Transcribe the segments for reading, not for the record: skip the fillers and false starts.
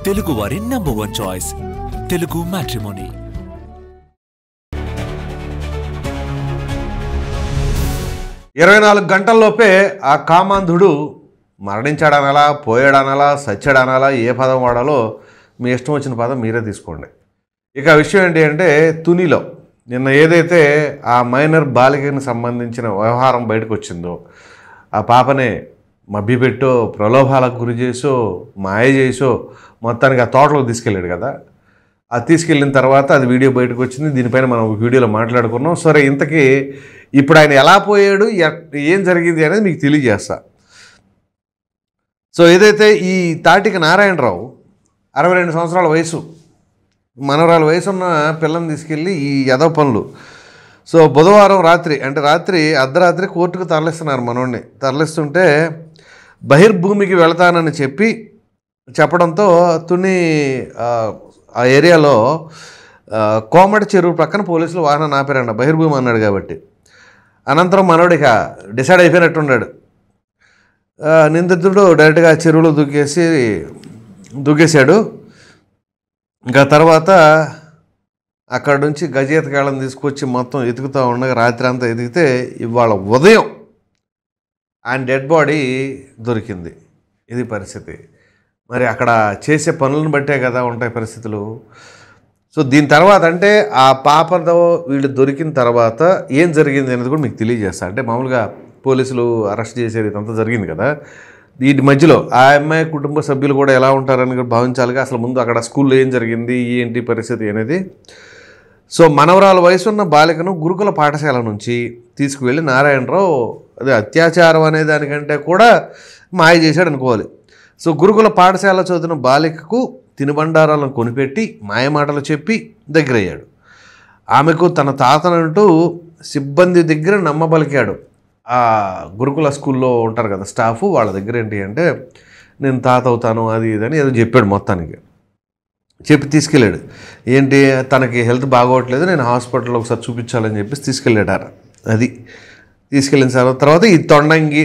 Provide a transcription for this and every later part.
తెలుగు వారి #1 choice Telugu matrimony. 24 గంటల్లోపే ఆ కామాంధుడు మరణించాడనాలా, పోయాడనాలా, సచ్చాడనాలా, ఏ పదం వాడాలో మీ ఇష్టం వచ్చిన పదం మీరే తీసుకోండి. ఇక విషయం ఏంటి అంటే, తునిలో నిన్న ఏదైతే ఆ మైనర్ బాలికకి సంబంధించిన వ్యవహారం బయటకు వచ్చిందో, ఆ పాపనే మభ్యపెట్టో, ప్రలోభాలకు గురి చేసో, మాయ చేసో మొత్తానికి ఆ తోటలోకి తీసుకెళ్ళాడు కదా. అది తీసుకెళ్ళిన తర్వాత అది వీడియో బయటకు వచ్చింది. దీనిపైన మనం వీడియోలో మాట్లాడుకున్నాం. సరే, ఇంతకీ ఇప్పుడు ఆయన ఎలా పోయాడు, ఏం జరిగింది అనేది మీకు తెలియజేస్తా. సో ఏదైతే ఈ తాటికి నారాయణరావు 62 సంవత్సరాల వయసు, మనవరాల వయసు ఉన్న పిల్లని తీసుకెళ్ళి ఈ యదవ పనులు. సో బుధవారం రాత్రి, అంటే అర్ధరాత్రి కోర్టుకు తరలిస్తున్నారు మనోడిని. తరలిస్తుంటే బహిర్భూమికి వెళతానని చెప్పడంతో తుని ఆ ఏరియాలో కోమటి చెరువు పక్కన పోలీసులు వాహనం ఆపారంట, బహిర్భూమి అన్నాడు కాబట్టి. అనంతరం మనోడిక డిసైడ్ అయిపోయినట్టున్నాడు. నిందితుడు డైరెక్ట్గా చెరువులో దూకేశాడు. ఇంకా తర్వాత అక్కడ నుంచి గజేతకాళ్ళని తీసుకొచ్చి మొత్తం ఎతుకుతూ ఉండగా రాత్రి అంతా ఎదిగితే ఇవాళ ఉదయం ఆయన డెడ్ బాడీ దొరికింది. ఇది పరిస్థితి. మరి అక్కడ చేసే పనులను బట్టే కదా ఉంటాయి పరిస్థితులు. సో దీని తర్వాత అంటే ఆ పాపతో వీళ్ళు దొరికిన తర్వాత ఏం జరిగింది అనేది కూడా మీకు తెలియజేస్తా. అంటే మామూలుగా పోలీసులు అరెస్ట్ చేసేది ఇదంతా జరిగింది కదా, వీటి మధ్యలో ఆ అమ్మాయి కుటుంబ సభ్యులు కూడా ఎలా ఉంటారని కూడా భావించాలిగా. అసలు ముందు అక్కడ స్కూల్లో ఏం జరిగింది, ఏంటి పరిస్థితి అనేది. సో మనవరాల వయసున్న బాలికను గురుకుల పాఠశాల నుంచి తీసుకువెళ్ళి నారాయణరావు అదే అత్యాచారం అనే దానికంటే కూడా మాయ చేశాడు అనుకోవాలి. సో గురుకుల పాఠశాల చదువుతున్న బాలికకు తినుబండారాలను కొనిపెట్టి మాయమాటలు చెప్పి దగ్గరయ్యాడు. ఆమెకు తన తాతనంటూ సిబ్బంది దగ్గర నమ్మబలికాడు. ఆ గురుకుల స్కూల్లో ఉంటారు కదా స్టాఫ్, వాళ్ళ దగ్గర ఏంటి అంటే నేను తాత అవుతాను అది ఇదని ఏదో చెప్పాడు. మొత్తానికి చెప్పి తీసుకెళ్ళాడు. ఏంటి, తనకి హెల్త్ బాగోట్లేదు, నేను హాస్పిటల్లో ఒకసారి చూపించాలని చెప్పేసి తీసుకెళ్ళాడు. అది తీసుకెళ్ళిన తర్వాత ఈ తొండంగి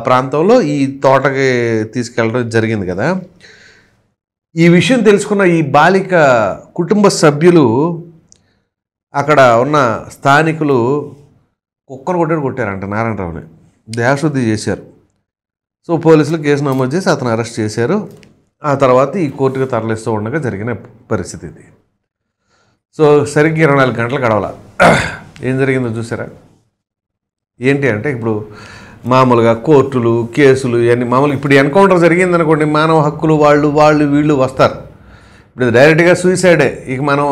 ప్రాంతంలో ఈ తోటకి తీసుకెళ్ళడం జరిగింది కదా. ఈ విషయం తెలుసుకున్న ఈ బాలిక కుటుంబ సభ్యులు, అక్కడ ఉన్న స్థానికులు కుక్కను కొట్టారంట నారాయణరావుని, దేహశుద్ధి చేశారు. సో పోలీసులు కేసు నమోదు చేసి అతను అరెస్ట్ చేశారు. ఆ తర్వాత ఈ కోర్టుకు తరలిస్తూ ఉండగా జరిగిన పరిస్థితి ఇది. సో సరిగ్గా 24 గంటలు గడవల. ఏం జరిగిందో చూసారా. ఏంటి అంటే ఇప్పుడు మామూలుగా కోర్టులు కేసులు ఇవన్నీ మామూలుగా ఇప్పుడు ఎన్కౌంటర్ జరిగిందనుకోండి, మానవ హక్కులు వీళ్ళు వస్తారు. ఇప్పుడు డైరెక్ట్గా సూసైడే, ఇక మనం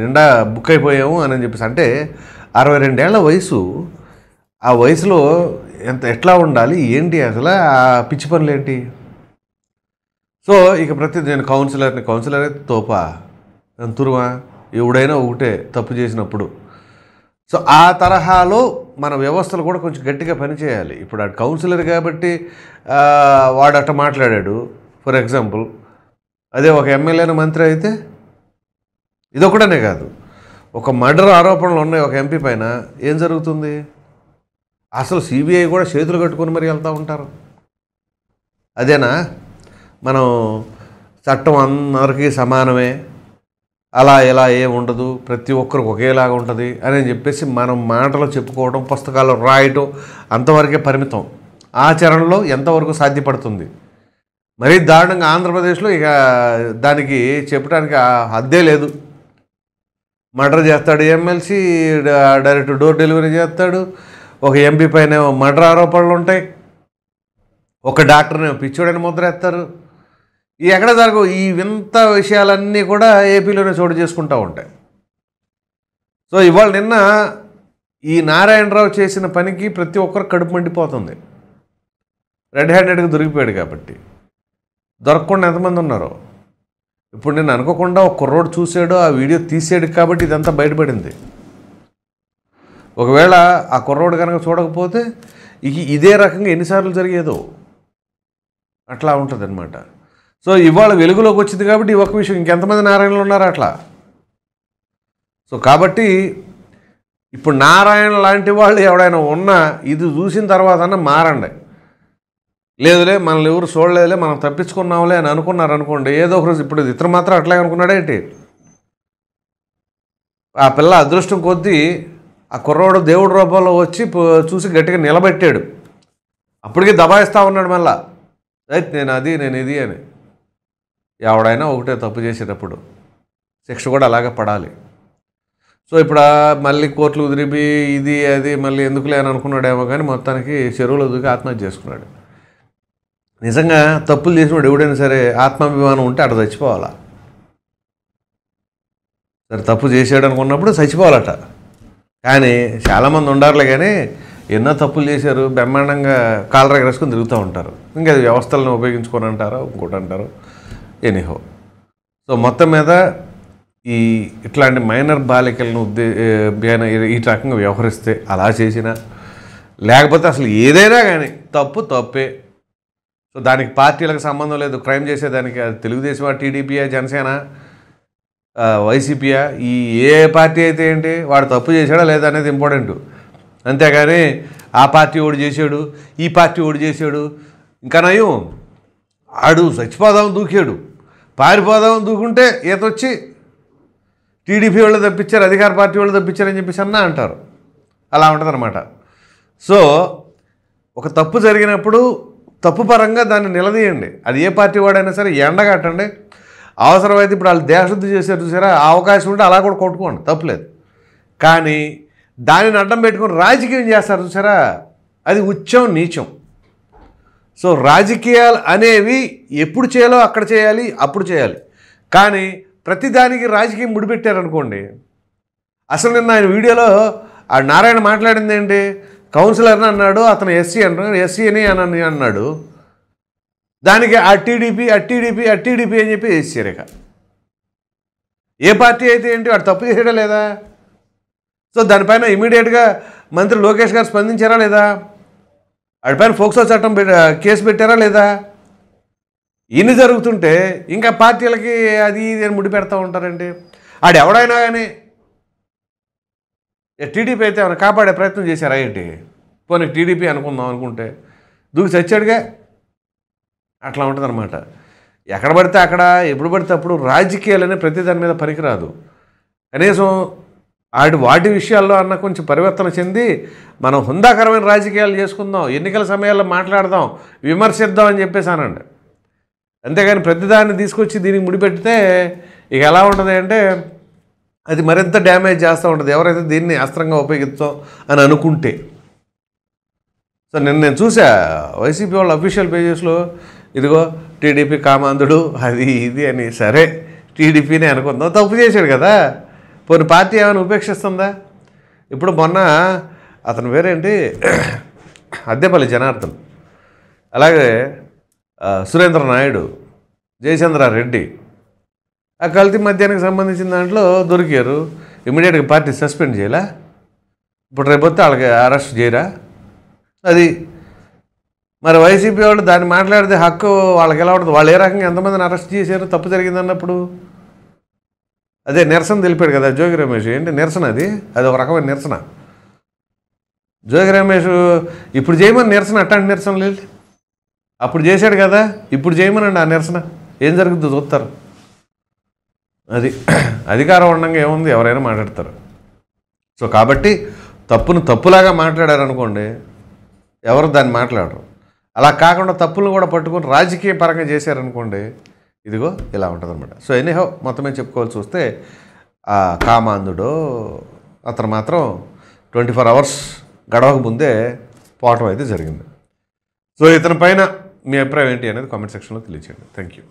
నిండా బుక్ అయిపోయాము అని చెప్పేసి. అంటే 62 ఏళ్ల వయసు, ఆ వయసులో ఎట్లా ఉండాలి ఏంటి అసలు ఆ పిచ్చి పనులు ఏంటి. సో ఇక నేను కౌన్సిలర్ అయితే తోపా తురువా, ఎవడైనా ఒకటే తప్పు చేసినప్పుడు. సో ఆ తరహాలో మన వ్యవస్థలు కూడా కొంచెం గట్టిగా పనిచేయాలి. ఇప్పుడు ఆ కౌన్సిలర్ కాబట్టి వాడు అట్ట మాట్లాడాడు ఫర్ ఎగ్జాంపుల్. అదే ఒక ఎమ్మెల్యేన మంత్రి అయితే ఇదొకటనే కాదు, ఒక మర్డర్ ఆరోపణలు ఉన్నాయి ఒక ఎంపీ పైన, ఏం జరుగుతుంది? అసలు సిబిఐ కూడా చేతులు కట్టుకొని మరి వెళ్తూ ఉంటారు. అదేనా మనం చట్టం అందరికీ సమానమే, అలా ఇలా ఏం ఉండదు, ప్రతి ఒక్కరికి ఒకేలాగా ఉంటుంది అని చెప్పేసి మనం మాటలు చెప్పుకోవడం, పుస్తకాలు రాయటం అంతవరకే పరిమితం. ఆచరణలో ఎంతవరకు సాధ్యపడుతుంది? మరీ దారుణంగా ఆంధ్రప్రదేశ్లో ఇక దానికి చెప్పడానికి హద్దే లేదు. మర్డర్ చేస్తాడు ఎమ్మెల్సీ, డైరెక్ట్ డోర్ డెలివరీ చేస్తాడు. ఒక ఎంపీ పైన మర్డర్ ఆరోపణలు ఉంటాయి, ఒక డాక్టర్ని పిచ్చోడని ముద్రేస్తారు. ఈ ఎక్కడ జరగవు ఈ వింత విషయాలన్నీ కూడా ఏపీలోనే చోటు చేసుకుంటూ ఉంటాయి. సో ఇవాళ నిన్న ఈ నారాయణరావు చేసిన పనికి ప్రతి ఒక్కరు కడుపు మండిపోతుంది. రెడ్ హ్యాండెడ్గా దొరికిపోయాడు కాబట్టి. దొరకకుండా ఎంతమంది ఉన్నారో. ఇప్పుడు నేను అనుకోకుండా ఒక కుర్రోడు చూశాడు, ఆ వీడియో తీసాడు కాబట్టి ఇదంతా బయటపడింది. ఒకవేళ ఆ కుర్రోడు కనుక చూడకపోతే ఇదే రకంగా ఎన్నిసార్లు జరిగేదో అట్లా ఉంటుంది అనమాట. సో ఇవాళ వెలుగులోకి వచ్చింది కాబట్టి ఈ ఒక్క విషయం, ఇంకెంతమంది నారాయణలు ఉన్నారు అట్లా. సో కాబట్టి ఇప్పుడు నారాయణ లాంటి వాళ్ళు ఎవడైనా ఉన్నా ఇది చూసిన తర్వాత మారండి. లేదులే మనల్ని ఎవరు చూడలేదులే మనం తప్పించుకున్నాంలే అని అనుకున్నారనుకోండి, ఏదో ఒక రోజు ఇప్పుడు ఇతను మాత్రం అట్లాగే అనుకున్నాడేంటి? ఆ పిల్ల అదృష్టం కొద్దీ ఆ కుర్రోడు దేవుడి రూపంలో వచ్చి చూసి గట్టిగా నిలబెట్టాడు. అప్పటికి దబాయిస్తూ ఉన్నాడు మళ్ళా, రైట్ నేను ఇది అని. ఎవడైనా ఒకటే తప్పు చేసేటప్పుడు శిక్ష కూడా అలాగే పడాలి. సో ఇప్పుడు మళ్ళీ కోర్టులు ఉదిరిపి ఇది అది మళ్ళీ ఎందుకులే అని అనుకున్నాడేమో, కానీ మొత్తానికి చెరువులో దూకి ఆత్మహత్య చేసుకున్నాడు. నిజంగా తప్పులు చేసినప్పుడు ఎవడైనా సరే ఆత్మాభిమానం ఉంటే అక్కడ చచ్చిపోవాలా? సరే తప్పు చేసాడు అనుకున్నప్పుడు చచ్చిపోవాలట. కానీ చాలామంది ఉండారులే, కానీ ఎన్నో తప్పులు చేశారు, బ్రహ్మాండంగా కాలర్ ఎగరేసుకొని తిరుగుతూ ఉంటారు. ఇంకా అది వ్యవస్థలను ఉపయోగించుకొని అంటారో ఇంకోటి అంటారు, ఎనీహో. సో మొత్తం మీద ఇట్లాంటి మైనర్ బాలికలను ఈ రకంగా వ్యవహరిస్తే అలా చేసినా, లేకపోతే అసలు ఏదైనా కానీ తప్పే. సో దానికి పార్టీలకు సంబంధం లేదు. క్రైమ్ చేసేదానికి అది తెలుగుదేశమా, టీడీపీయా, జనసేన, వైసీపీయా, ఏ పార్టీ అయితే ఏంటి, వాడు తప్పు చేశాడా లేదా అనేది ఇంపార్టెంట్. అంతేగాని ఆ పార్టీ ఓడి చేశాడు, ఈ పార్టీ ఓడి చేశాడు, ఇంకా నయం ఆడు చచ్చిపోదామని దూకాడు, పారిపోదామని దూకుంటే ఈతొచ్చి టీడీపీ వాళ్ళు తప్పించారు, అధికార పార్టీ వాళ్ళు తప్పించారని చెప్పేసి అంటారు. అలా ఉంటుందన్నమాట. సో ఒక తప్పు జరిగినప్పుడు తప్పు పరంగా దాన్ని నిలదీయండి. అది ఏ పార్టీ వాడైనా సరే ఎండగట్టండి. అవసరమైతే ఇప్పుడు వాళ్ళు దేశశుద్ధి చేశారు చూసారా, ఆ అవకాశం ఉంటే అలా కూడా కొట్టుకోండి, తప్పులేదు. కానీ దానిని అడ్డం పెట్టుకొని రాజకీయం చేస్తారు చూసారా, అది ఉచ్చం నీచం. సో రాజకీయాలు అనేవి ఎప్పుడు చేయాలో అక్కడ చేయాలి, అప్పుడు చేయాలి. కానీ ప్రతిదానికి రాజకీయం ముడిపెట్టారనుకోండి. అసలు నిన్న ఆయన వీడియోలో ఆ నారాయణ మాట్లాడింది ఏంటి, కౌన్సిలర్ని అన్నాడు, అతను ఎస్సీ అంటున్నాడు, ఎస్సీ అని అన్నాడు. దానికి ఆ టీడీపీ అని చెప్పి వేసారు. ఇక ఏ పార్టీ అయితే ఏంటి, వాడు తప్పు చేయడం లేదా? సో దానిపైన ఇమీడియట్గా మంత్రి లోకేష్ గారు స్పందించారా లేదా? వాడిపైన ఫోక్సో చట్టం కేసు పెట్టారా లేదా? ఇన్ని జరుగుతుంటే ఇంకా పార్టీలకి అది ఇది అని ముడి పెడతా ఉంటారండి. ఆడు ఎవడైనా కానీ టీడీపీ అయితే ఏమైనా కాపాడే ప్రయత్నం చేశారా ఏంటి? పోనీ టీడీపీ అనుకుంటే దూకి చచ్చాడుగా. అట్లా ఉంటుందన్నమాట. ఎక్కడ పడితే అక్కడ, ఎప్పుడు పడితే అప్పుడు రాజకీయాలనే ప్రతి దాని మీద పనికిరాదు. కనీసం వాటి విషయాల్లో అన్న కొంచెం పరివర్తన చెంది మనం హుందాకరమైన రాజకీయాలు చేసుకుందాం, ఎన్నికల సమయాల్లో మాట్లాడదాం, విమర్శిద్దాం అని చెప్పేసానండి. అంతేగాని ప్రతిదాన్ని తీసుకొచ్చి దీనికి ముడిపెడితే ఇక ఎలా ఉంటుంది అంటే అది మరింత డ్యామేజ్ చేస్తూ ఉంటుంది, ఎవరైతే దీన్ని అస్త్రంగా ఉపయోగిస్తాం అని అనుకుంటే. సో నేను చూసా వైసీపీ వాళ్ళ అఫీషియల్ పేజెస్లో, ఇదిగో టీడీపీ కామాంధుడు అది ఇది అని. సరే టీడీపీనే అనుకుందాం, తప్పు చేశాడు కదా, పోనీ పార్టీ ఏమైనా ఉపేక్షిస్తుందా? ఇప్పుడు మొన్న అతను వేరేంటి అద్దెపల్లి జనార్దన్, అలాగే సురేంద్ర నాయుడు, జయచంద్రారెడ్డి ఆ కల్తీ మద్యానికి సంబంధించిన దాంట్లో దొరికారు. ఇమీడియట్గా పార్టీ సస్పెండ్ చేయలే. ఇప్పుడు రేపొస్తే వాళ్ళకి అరెస్ట్ చేయరా? అది మరి వైసీపీ వాళ్ళు దాన్ని మాట్లాడితే హక్కు వాళ్ళకి ఎలా ఉంటుంది? వాళ్ళు ఏ రకంగా ఎంతమందిని అరెస్ట్ చేశారు తప్పు జరిగిందన్నప్పుడు? అదే నిరసన తెలిపాడు కదా జోగి రమేష్. ఏంటి నిరసన? అది ఒక రకమైన నిరసన. జోగి రమేష్ ఇప్పుడు చేయమని నిరసన, అట్లాంటి నిరసన లేదు. అప్పుడు చేశాడు కదా, ఇప్పుడు చేయమనండి ఆ నిరసన, ఏం జరుగుతుందో చూస్తారు. అది అధికారం ఉండగా ఏముంది, ఎవరైనా మాట్లాడతారు. సో కాబట్టి తప్పును తప్పులాగా మాట్లాడారనుకోండి, ఎవరు దాన్ని మాట్లాడరు. అలా కాకుండా తప్పులను కూడా పట్టుకొని రాజకీయ పరంగా చేశారనుకోండి, ఇదిగో ఇలా ఉంటుంది అనమాట. సో ఎనీహౌ మొత్తమే చెప్పుకోవాల్సి వస్తే ఆ కామాంధుడో అతను మాత్రం 24 hours గడవక ముందే పోవటం అయితే జరిగింది. సో ఇతని పైన మీ అభిప్రాయం ఏంటి అనేది కామెంట్ సెక్షన్లో తెలియచేయండి. Thank you.